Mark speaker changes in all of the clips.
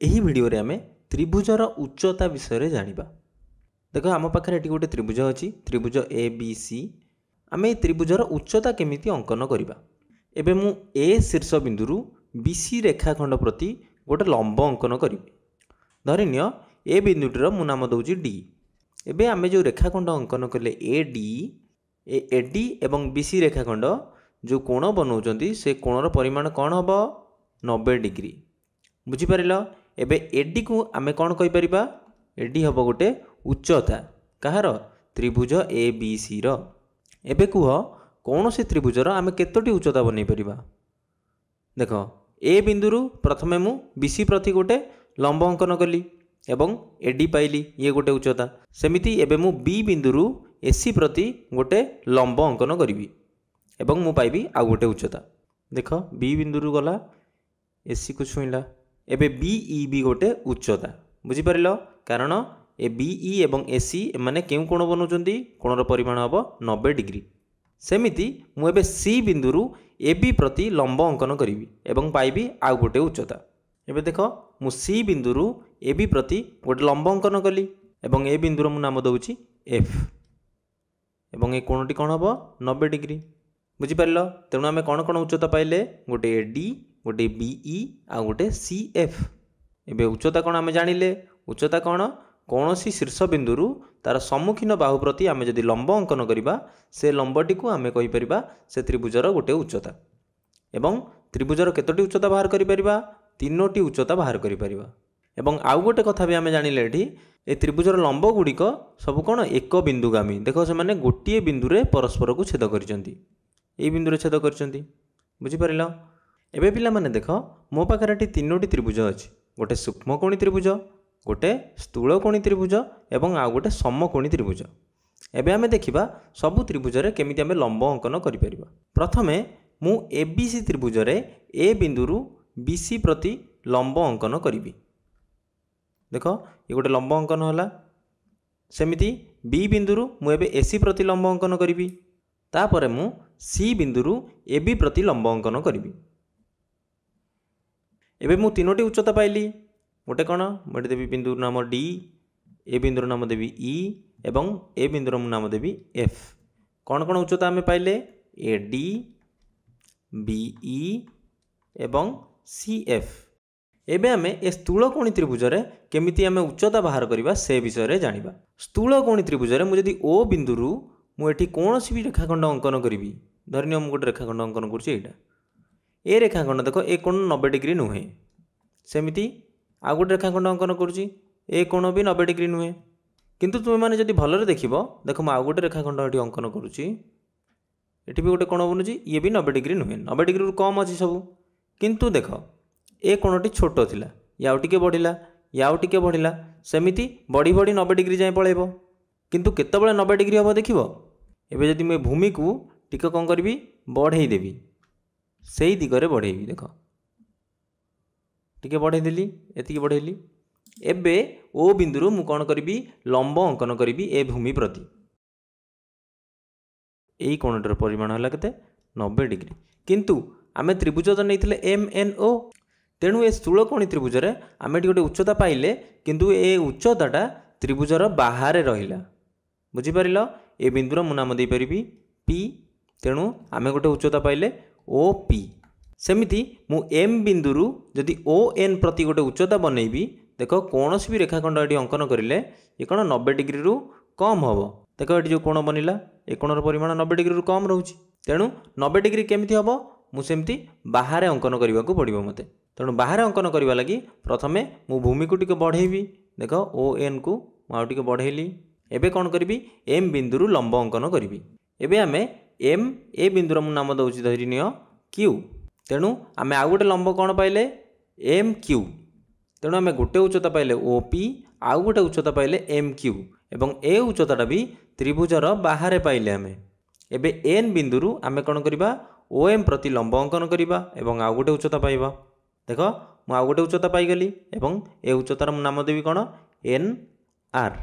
Speaker 1: ଏହି ଭିडिଓରେ ଆମେ त्रिभुजर उच्चता विषय में जानिबा। देख आम पाखे ये गोटे त्रिभुज अच्छी त्रिभुज ए बी सी आम ये त्रिभुजर उच्चता केमिति अंकन करवा। एबे मु ए शीर्ष बिंदु बी सी रेखाखंड प्रति गोटे लंब अंकन करी। धरिनिय ए बिंदुटीर मु नाम दूची डी। एबे आम जो रेखाखंड अंकन कले ए डी एवं बी सी रेखाखंड जो कोण बनाऊँ से कोणर परिमाण कौन हम 90 डिग्री। बुझीपार एबे एडी को आमे कौन कहि परिबा एडी हम गोटे उच्चता कहार त्रिभुज ए बी सी रो। एबे कुह कौन से त्रिभुजर आमे केतोटी उच्चता बनै परिबा। देख ए बिंदुरु प्रथमे मु बी सी प्रति गोटे लंब अंकन कली एवं एडी पाइली ये गोटे उच्चता। सेमिति एबे मु बी बिंदुरु एसी प्रति गोटे लंब अंकन करी एवं मु पाइबी आउ गोटे उच्चता। देख बी बिंदुरु गला एसी को छुईला एबे बीई भी गोटे उच्चता। बुझीपार कारण ए बीई एवं एसी माने केउ कोण बनाउछंती कोणर परिमाण हम 90 डिग्री। सेमिति मु एबे सी बिंदुरु ए बी प्रति लंब अंकन करी एवं पाइबी आउ गोटे उच्चता। एबे देख मु सी बिंदुरु ए बी प्रति गोटे लंब अंकन कली एवं ए बिंदुर मु नाम दउची एफ एवं ए कोणटी कोण हम 90 डिग्री। बुझीपार तेणु आम कौन कौन उच्चता पाइले गोटे डी गोटे बीई आ गोटे सी एफ। एबे उच्चता कौन आम जानिले उच्चता कौन कौन सी शीर्ष बिंदुरु तार सम्मुखीन बाहु प्रति आम जदि लंब अंकन करवा से लंबटी को आम कहीपर से त्रिभुजर गोटे उच्चता। एवं त्रिभुजर केतोटी उच्चता बाहर करिपरिबा 3टी उच्चता बाहर करिपरिबा। एवं आउ गोटे कथा भी आम जानिले एठी ए त्रिभुजर लंब गुड़िक सब कौन एक बिंदुगामी। देख से माने गोटे बिंदुरे परस्पर को छेद करिसेंती ए बिंदुरे छेद करिसेंती। बुझीपार एबे पिला माने देख मो पाखरे एठी 3टी त्रिभुज अछि गोटे सूक्ष्मकोणी त्रिभुज गोटे स्थूलकोणी त्रिभुज एवं आउ गोटे समकोणी त्रिभुज। एबे आमे देखिबा सबु त्रिभुजरे केमिति आमे लंब अंकन करि परिबा। प्रथमे मु एबीसी त्रिभुजरे ए बिंदुरु बीसी प्रति लंब अंकन करिबी। देख ये गोटे लंब अंकन होला। सेमिति बी बिंदुरु मु एबे एसी प्रति लंब अंकन करिबी। तापरे मु सी बिंदुरु एबी प्रति लंब अंकन करिबी। एबे मु 3टी उच्चता पाइली गोटे कौन मुझे देवी बिंदुर नाम डी ए बिंदुर नाम देवी ई एवं ए बिंदुर नाम देवी एफ। कौन कौन उच्चता आम पाइले ए डी बीई एवं सी एफ। एबे आमे ए स्थूलकोणी त्रिभुजरे केमिति आमे उच्चता बाहर करबा से विषय रे जानिबा। स्थूलकोणी त्रिभुजरे मु जदि ओ बिंदुरु मु एठी कोनोसी भी रेखाखंड अंकन करिवि। धरिनिय मु गोटे रेखाखंड अंकन करछि एटा ए रेखाखंड देख ए कोण 90 डिग्री नुहे। सेमिति आ गोटे रेखाखंड अंकन करुँची ए कोण भी 90 डिग्री नुहे। किंतु तुम मैंने जब भलरे देखिबो देख मु आ गोटे रेखाखंड ये अंकन करुँची एठी भी गोटे कोण बनुची ये भी 90 डिग्री नुहे 90 डिग्री रु कम अच्छी सब। किंतु देख ए कोणटी छोट थिला या टिके बढ़िला या टिके बढ़िला सेमिति बढ़ी बढ़ी 90 डिग्री जाए पळेबो। किंतु केतेबेले 90 डिग्री हम देखिबो एबे जदि मैं भूमि को टिके कौन करी बढ़ई देवी से दिगरे बढ़ेबी। देख टिके बढ़ेदेली एतिकी बढ़ेली। एबे ओ बिंदुरु मु कौन करी लंब अंकन करी ए भूमि प्रति यही कोणटर परिमाण है केते 90 डिग्री। किंतु आमे त्रिभुज तो नहीं एम एन ओ तेणु ए स्थूलकोणी त्रिभुजरे आमे गोटे उच्चता पाइले किंतु ए उच्चताटा त्रिभुजर बाहर रहिला। बुझीपार ए बिंदुर मु नाम दे परिबी पी तेणु आमे गोटे उच्चता पाइले ओ पी। सेमिति मु एम बिंदुरु जदि ओ एन प्रति गोटे उच्चता बनैबी देख कौन भी रेखाखंड ये अंकन करें ये कौन 90 डिग्री रु कम हम। देख ये जो कोण बनिला ए कोणर परिमाण 90 डिग्री रु कम रोचे तेणु 90 डिग्री केमिति हम मुझे बाहर अंकन करने को पड़ो मते। तेणु बाहर अंकन करने लगी प्रथमे मु भूमि को टिके बढ़ेबी। देख ओ एन को मुझे बढ़ेली। एबे कौन करी एम बिंदुरु लंब अंकन करी। एबे आमे एम ए बिंदुर मु नाम दउची धरिनिय क्यू। तेणु आमे आउ गोटे लंब कौन पाइले एम क्यू। तेणु आमे गोटे उच्चता पाइले ओ पी आउ गोटे उच्चता पाइले एम क्यू एवं ए उच्चताटा भी त्रिभुजर बाहर पाइले आमे। एबे एन बिंदुरु आमे कौन करिबा ओ एम प्रति लंब अंकन करिबा एवं आउ गोटे उच्चता पाइबा। देख मु आउ गोटे उच्चता पाइगली एवं ए उच्चतार मु नाम देवी कौन एन आर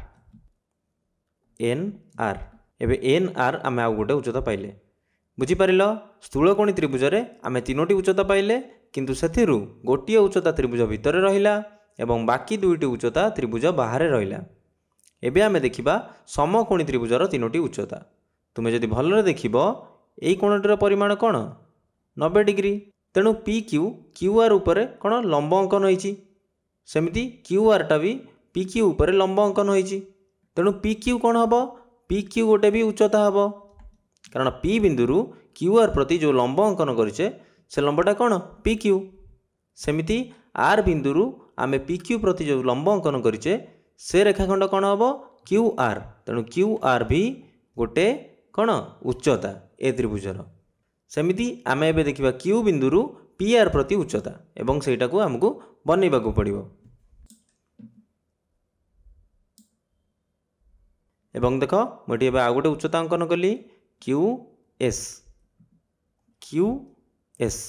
Speaker 1: एन आर। एबे एन आर आमे आउ गोटे उच्चता पाइले। बुझीपार स्थूलकोणी त्रिभुजरे आमे 3टी उच्चता पाइले किंतु सेथिरु गोटिए उच्चता त्रिभुज भितर रहिला ଏବଂ ବାକି ଦୁଇଟି ଉଚ୍ଚତା ତ୍ରିଭୁଜ ବାହାରେ ରହିଲା। ଏବେ ଆମେ ଦେଖିବା ସମକୋଣୀ ତ୍ରିଭୁଜର ତିନୋଟି ଉଚ୍ଚତା। ତୁମେ ଯଦି ଭଲରେ ଦେଖିବ ଏଇ କୋଣଟିର ପରିମାଣ କ'ଣ? 90 ଡିଗ୍ରୀ। ତେଣୁ ପି କ୍ୟୁ କ୍ୟୁ ଆର୍ ଉପରେ କ'ଣ ଲମ୍ବ ଅଙ୍କନ ହୋଇଛି, ସେମିତି କ୍ୟୁ ଆର୍ଟା ବି ପି କ୍ୟୁ ଉପରେ ଲମ୍ବ ଅଙ୍କନ ହୋଇଛି। ତେଣୁ ପି କ୍ୟୁ କ'ଣ ହେବ? ପି କ୍ୟୁ ଗୋଟେ ବି ଉଚ୍ଚତା ହେବ, କାରଣ ପି ବିନ୍ଦୁରୁ କ୍ୟୁ ଆର୍ ପ୍ରତି ଯେଉଁ ଲମ୍ବ ଅଙ୍କନ କରିଛେ ସେ ଲମ୍ବଟା କ'ଣ? P Q. ସେମିତି ଆର୍ ବିନ୍ଦୁରୁ ଆମେ ପି କ୍ୟୁ ପ୍ରତି ଯେଉଁ ଲମ୍ବ ଅଙ୍କନ କରିଛେ ସେ ରେଖାଖଣ୍ଡ କ'ଣ ହେବ? Q R. ତେଣୁ କ୍ୟୁ ଆର୍ ବି ଗୋଟେ କ'ଣ? ଉଚ୍ଚତା ଏ ତ୍ରିଭୁଜର। ସେମିତି ଆମେ ଏବେ ଦେଖିବା କ୍ୟୁ ବିନ୍ଦୁରୁ ପି ଆର୍ ପ୍ରତି ଉଚ୍ଚତା, ଏବଂ ସେଇଟାକୁ ଆମକୁ ବନେଇବାକୁ ପଡ଼ିବ। ଏବଂ ଦେଖ ମୁଁ ଏଠି ଏବେ ଆଉ ଗୋଟେ ଉଚ୍ଚତା ଅଙ୍କନ କଲି, କ୍ୟୁ ଏସ୍। Q S.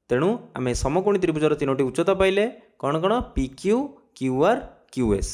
Speaker 1: ତେଣୁ ଆମେ ସମକୋଣୀ ତ୍ରିଭୁଜର ତିନୋଟି ଉଚ୍ଚତା ପାଇଲେ କ'ଣ କ'ଣ? P Q, Q R, Q S.